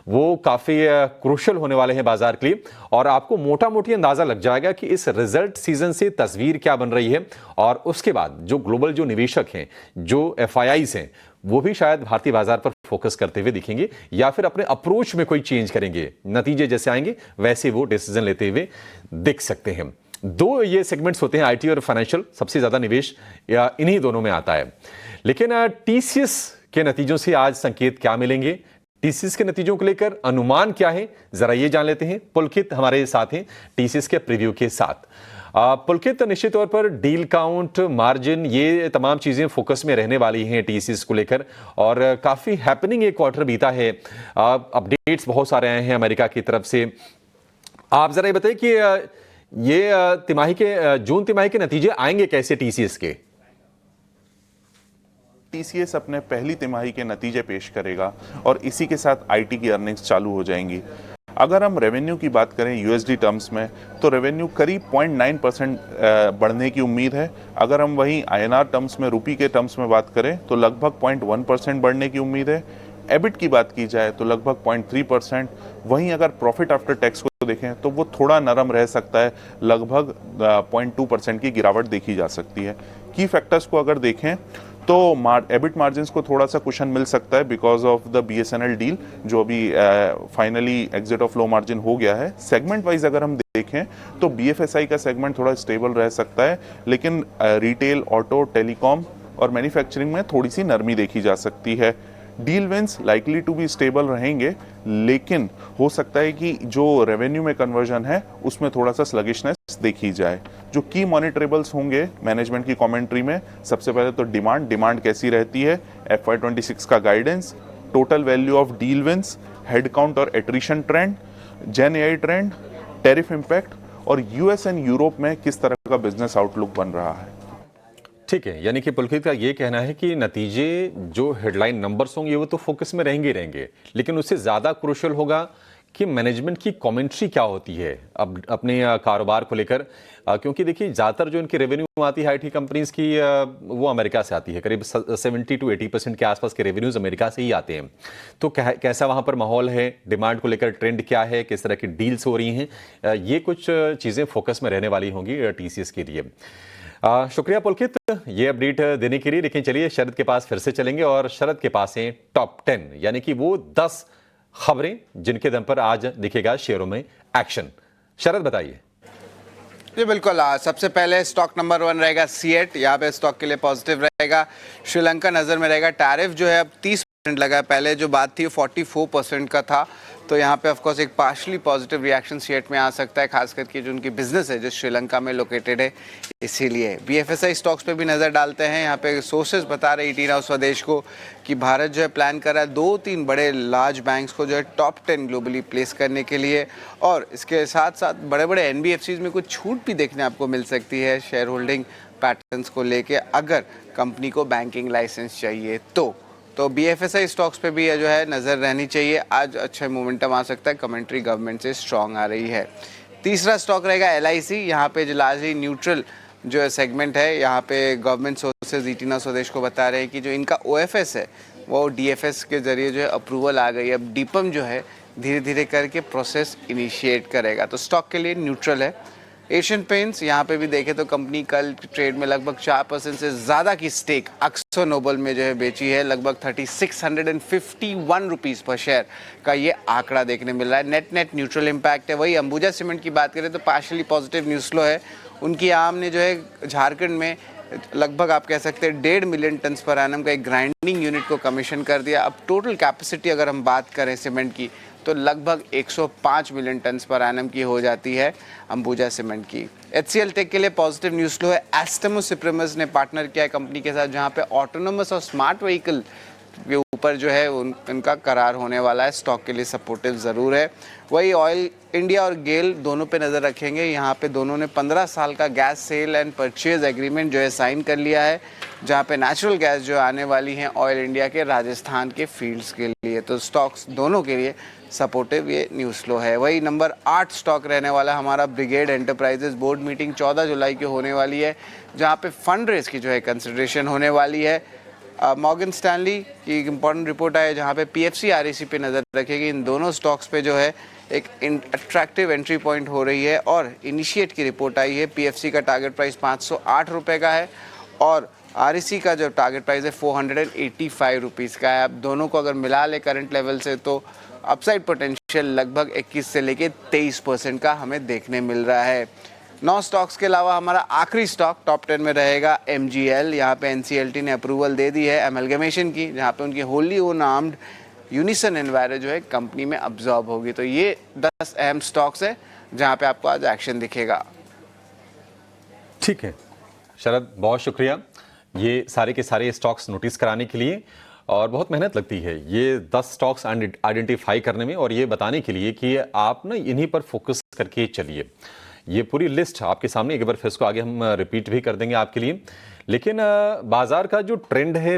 वो काफ़ी क्रूशल होने वाले हैं बाजार के लिए, और आपको मोटा मोटी अंदाज़ा लग जाएगा कि इस रिजल्ट सीजन से तस्वीर क्या बन रही है। और उसके बाद जो ग्लोबल जो निवेशक हैं, जो एफआईआईज हैं, वो भी शायद भारतीय बाजार पर फोकस करते हुए दिखेंगे या फिर अपने अप्रोच में कोई चेंज करेंगे। नतीजे जैसे आएंगे वैसे वो डिसीजन लेते हुए दिख सकते हैं। दो ये सेगमेंट्स होते हैं, आईटी और फाइनेंशियल, सबसे ज्यादा निवेश या इन्हीं दोनों में आता है। लेकिन टीसीएस के नतीजों से आज संकेत क्या मिलेंगे, टीसीएस के नतीजों को लेकर अनुमान क्या है, जरा ये जान लेते हैं। पुलकित हमारे साथ हैं टीसीएस के प्रीव्यू के साथ। पुलकित, निश्चित तौर पर डील काउंट, मार्जिन, ये तमाम चीजें फोकस में रहने वाली हैं टीसीएस को लेकर, और काफी हैपनिंग एक क्वार्टर बीता है। अपडेट्स बहुत सारे आए हैं अमेरिका की तरफ से। आप जरा ये बताइए कि ये तिमाही के जून तिमाही के नतीजे आएंगे कैसे टीसीएस के? टीसीएस अपने पहली तिमाही के नतीजे पेश करेगा और इसी के साथ आईटी की अर्निंग्स चालू हो जाएंगी। अगर हम रेवेन्यू की बात करें यूएसडी टर्म्स में, तो रेवेन्यू करीब 0.9% बढ़ने की उम्मीद है। अगर हम वहीं आईएनआर टर्म्स में, रुपी के टर्म्स में बात करें, तो लगभग 0.1% बढ़ने की उम्मीद है। एबिट की बात की जाए तो लगभग 0.3%। वहीं अगर प्रॉफिट आफ्टर टैक्स को देखें तो वो थोड़ा नरम रह सकता है, लगभग 0.2% की गिरावट देखी जा सकती है। की फैक्टर्स को अगर देखें तो एबिट मार्जिन्स को थोड़ा सा कुशन मिल सकता है because of the BSNL deal, जो अभी finally exit of low margin हो गया है। सेगमेंट वाइज अगर हम देखें तो बीएफएसआई का सेगमेंट थोड़ा स्टेबल रह सकता है, लेकिन रिटेल, ऑटो, टेलीकॉम और मैन्युफैक्चरिंग में थोड़ी सी नरमी देखी जा सकती है। Deal wins likely to be stable रहेंगे, लेकिन हो सकता है कि जो रेवेन्यू में कन्वर्जन है उसमें थोड़ा सा स्लगिशनेस देखी जाए। जो की मॉनिटरेबल्स होंगे मैनेजमेंट की कमेंट्री में, सबसे पहले तो डिमांड कैसी रहती है, FY26 का guidance, total value of deal wins, head count और attrition trend, gen AI trend, tariff impact, और यूएस एंड यूरोप में किस तरह का बिजनेस आउटलुक बन रहा है। ठीक है, यानी कि पुलकित का ये कहना है कि नतीजे जो हेडलाइन नंबर्स होंगे वो तो फोकस में रहेंगे, लेकिन उससे ज्यादा क्रूशियल होगा कि मैनेजमेंट की कमेंट्री क्या होती है अब अपने कारोबार को लेकर। क्योंकि देखिए ज़्यादातर जो इनकी रेवेन्यू आती है आईटी कंपनीज की, वो अमेरिका से आती है। करीब 70 to 80% के आसपास के रेवेन्यूज अमेरिका से ही आते हैं। तो कैसा वहाँ पर माहौल है, डिमांड को लेकर ट्रेंड क्या है, किस तरह की डील्स हो रही हैं, ये कुछ चीज़ें फोकस में रहने वाली होंगी टीसीएस के लिए। शुक्रिया पुलकित ये अपडेट देने के लिए। लेकिन चलिए शरद के पास फिर से चलेंगे, और शरद के पास है टॉप 10, यानी कि वो 10 खबरें जिनके दम पर आज दिखेगा शेयरों में एक्शन। शरद बताइए। जी बिल्कुल, सबसे पहले स्टॉक नंबर 1 रहेगा सीएट। यहाँ पे स्टॉक के लिए पॉजिटिव रहेगा। श्रीलंका नज़र में रहेगा। टैरिफ जो है अब 30% लगा है, पहले जो बात थी 44% का था, तो यहाँ पे ऑफकोर्स एक पार्शली पॉजिटिव रिएक्शन सीएट में आ सकता है, खास करके जो उनकी बिजनेस है जो श्रीलंका में लोकेटेड है, इसीलिए। बीएफएसआई स्टॉक्स पे भी नज़र डालते हैं। यहाँ पे सोर्सेज बता रहे ईटी नाउ स्वदेश को कि भारत जो है प्लान कर रहा है 2-3 बड़े लार्ज बैंक्स को जो है टॉप 10 ग्लोबली प्लेस करने के लिए, और इसके साथ साथ बड़े बड़े एनबीएफसीज में कुछ छूट भी देखने आपको मिल सकती है शेयर होल्डिंग पैटर्न्स को लेके, अगर कंपनी को बैंकिंग लाइसेंस चाहिए तो बीएफएसआई स्टॉक्स पे भी जो है नज़र रहनी चाहिए। आज अच्छा मोमेंटम आ सकता है, कमेंट्री गवर्नमेंट से स्ट्रांग आ रही है। तीसरा स्टॉक रहेगा एलआईसी। यहाँ पे जो लार्जली न्यूट्रल जो सेगमेंट है, यहाँ पे गवर्नमेंट सोर्सेज ईटी नाउ स्वदेश को बता रहे हैं कि जो इनका ओएफएस है वो डीएफएस के जरिए जो है अप्रूवल आ गई है। अब डीपम जो है धीरे धीरे करके प्रोसेस इनिशिएट करेगा, तो स्टॉक के लिए न्यूट्रल है। एशियन पेंट्स, यहाँ पे भी देखें तो कंपनी कल ट्रेड में लगभग 4% से ज़्यादा की स्टेक अक्सो नोबल में जो है बेची है। लगभग 3651 रुपीज़ पर शेयर का ये आंकड़ा देखने मिल रहा है। नेट न्यूट्रल इम्पैक्ट है। वही अंबुजा सीमेंट की बात करें तो पार्शली पॉजिटिव न्यूज़ फ्लो है। उनकी आम ने जो है झारखंड में लगभग आप कह सकते हैं 1.5 मिलियन टन पर एनम का एक ग्राइंडिंग यूनिट को कमीशन कर दिया। अब टोटल कैपेसिटी अगर हम बात करें सीमेंट की तो लगभग 105 मिलियन टन पर एनम की हो जाती है अंबुजा सीमेंट की। एचसीएल टेक के लिए पॉजिटिव न्यूज़ फ्लो है। एस्टेमो सुप्रीमस ने पार्टनर किया है कंपनी के साथ, जहां पे ऑटोनोमस और स्मार्ट व्हीकल के ऊपर जो है उनका करार होने वाला है। स्टॉक के लिए सपोर्टिव ज़रूर है। वही ऑयल इंडिया और गेल दोनों पे नज़र रखेंगे। यहाँ पे दोनों ने 15 साल का gas sale and purchase agreement जो है साइन कर लिया है, जहाँ पे नेचुरल गैस जो आने वाली हैं ऑयल इंडिया के राजस्थान के फील्ड्स के लिए, तो स्टॉक्स दोनों के लिए सपोर्टिव ये न्यूज़ फ्लो है। वही नंबर 8 स्टॉक रहने वाला हमारा ब्रिगेड एंटरप्राइजेज। बोर्ड मीटिंग 14 जुलाई की होने वाली है, जहाँ पे फंड रेज की जो है कंसिडरेशन होने वाली है। मॉर्गन स्टैनली की एक इम्पॉर्टेंट रिपोर्ट आई है जहाँ पे पीएफसी आरईसी पे नज़र रखेगी। इन दोनों स्टॉक्स पे जो है एक अट्रैक्टिव एंट्री पॉइंट हो रही है। और इनिशिएट की रिपोर्ट आई है, पीएफसी का टारगेट प्राइस 508 रुपये का है और आरईसी का जो टारगेट प्राइस है 485 रुपीज़ का है। अब दोनों को अगर मिला ले करंट लेवल से तो अपसाइड पोटेंशियल लगभग 21 से लेके 23% का हमें देखने मिल रहा है। 9 स्टॉक्स के अलावा हमारा आखिरी स्टॉक टॉप 10 में रहेगा MGL। यहाँ पे NCLT ने अप्रूवल दे दी है एमलगमेशन की, जहाँ पे उनकी Holi own armed unison enviro जो है कंपनी में अब्जॉर्ब होगी। तो ये 10 अहम स्टॉक्स है जहाँ पे आपको आज एक्शन दिखेगा। ठीक है शरद, बहुत शुक्रिया ये सारे के सारे स्टॉक्स नोटिस कराने के लिए। और बहुत मेहनत लगती है ये 10 स्टॉक्स आइडेंटिफाई करने में और ये बताने के लिए कि आप ना इन्हीं पर फोकस करके चलिए। ये पूरी लिस्ट आपके सामने, एक बार फिर इसको आगे हम रिपीट भी कर देंगे आपके लिए। लेकिन बाजार का जो ट्रेंड है